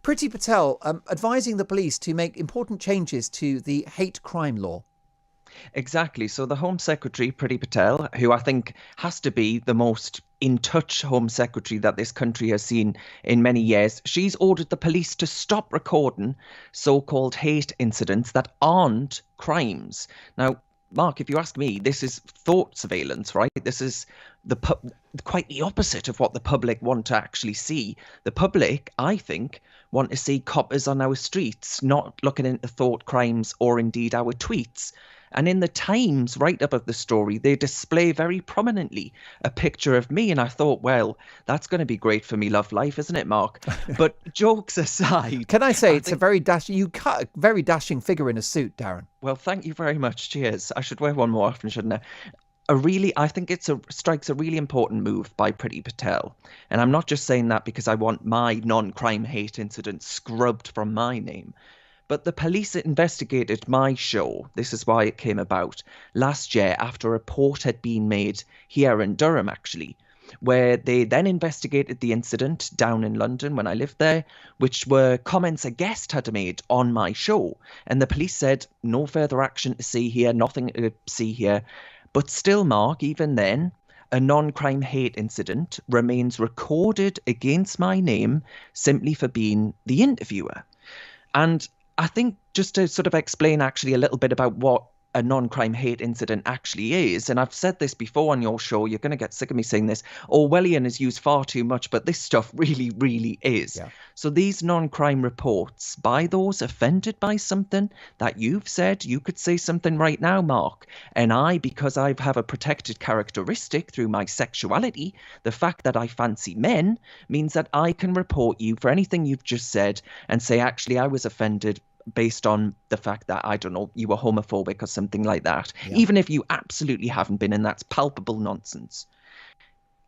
Priti Patel advising the police to make important changes to the hate crime law. Exactly. So the Home Secretary, Priti Patel, who I think has to be the most in touch Home Secretary that this country has seen in many years, she's ordered the police to stop recording so-called hate incidents that aren't crimes. Now, Mark, if you ask me, this is thought surveillance, right? This is quite the opposite of what the public want to actually see. The public, I think, want to see coppers on our streets, not looking into thought crimes or indeed our tweets. And in the Times write-up of the story, they display very prominently a picture of me. And I thought, well, that's going to be great for me love life, isn't it, Mark? But jokes aside... Can I say it's a very dashing... You cut a very dashing figure in a suit, Darren. Well, thank you very much. Cheers. I should wear one more often, shouldn't I? I think strikes a really important move by Priti Patel. And I'm not just saying that because I want my non-crime hate incident scrubbed from my name. But the police investigated my show, this is why it came about, last year after a report had been made here in Durham, actually, where they then investigated the incident down in London when I lived there, which were comments a guest had made on my show. And the police said, no further action to see here, nothing to see here. But still, Mark, even then, a non-crime hate incident remains recorded against my name simply for being the interviewer. And I think just to sort of explain actually a little bit about what a non-crime hate incident actually is, and I've said this before on your show, you're going to get sick of me saying this, Orwellian is used far too much, but this stuff really, really is. Yeah. So these non-crime reports by those offended by something that you've said, you could say something right now, Mark, and I, because I have a protected characteristic through my sexuality, the fact that I fancy men, means that I can report you for anything you've just said and say, actually, I was offended based on the fact that, I don't know, you were homophobic or something like that, even if you absolutely haven't been, and that's palpable nonsense.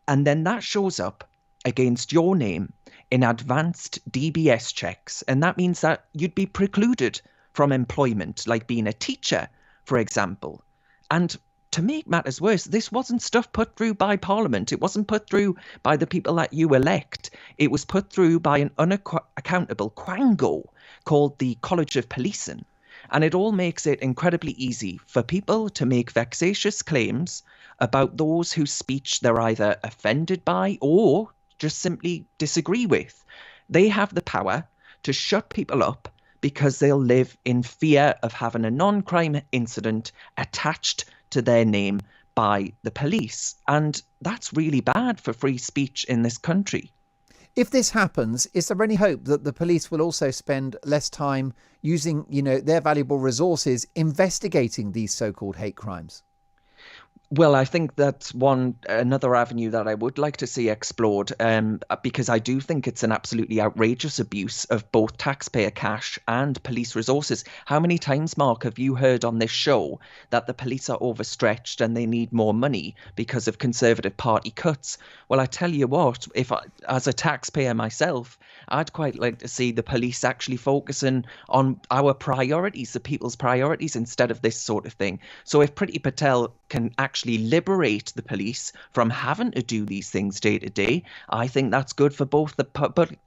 And then that shows up against your name in advanced DBS checks, and that means that you'd be precluded from employment, like being a teacher, for example. And to make matters worse, this wasn't stuff put through by Parliament. It wasn't put through by the people that you elect. It was put through by an unaccountable quango called the College of Policing. And it all makes it incredibly easy for people to make vexatious claims about those whose speech they're either offended by or just simply disagree with. They have the power to shut people up because they'll live in fear of having a non-crime incident attached to their name by the police. And that's really bad for free speech in this country. If this happens, is there any hope that the police will also spend less time using, their valuable resources investigating these so-called hate crimes? Well, I think that's another avenue that I would like to see explored, because I do think it's an absolutely outrageous abuse of both taxpayer cash and police resources. How many times, Mark, have you heard on this show that the police are overstretched and they need more money because of Conservative Party cuts? Well, I tell you what, as a taxpayer myself, I'd quite like to see the police actually focusing on our priorities, the people's priorities, instead of this sort of thing. So if Priti Patel can actually liberate the police from having to do these things day to day, I think that's good for both the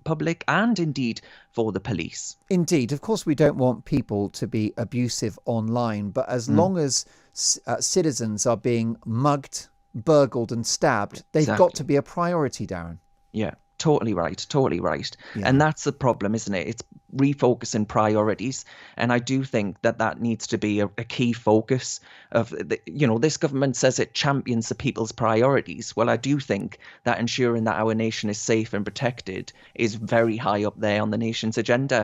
public and indeed for the police. Indeed. Of course, we don't want people to be abusive online, but as long as citizens are being mugged, burgled and stabbed, they've got to be a priority, Darren. Yeah. Totally right. Totally right. Yeah. And that's the problem, isn't it? It's refocusing priorities. And I do think that needs to be a key focus of, this government says it champions the people's priorities. Well, I do think that ensuring that our nation is safe and protected is very high up there on the nation's agenda.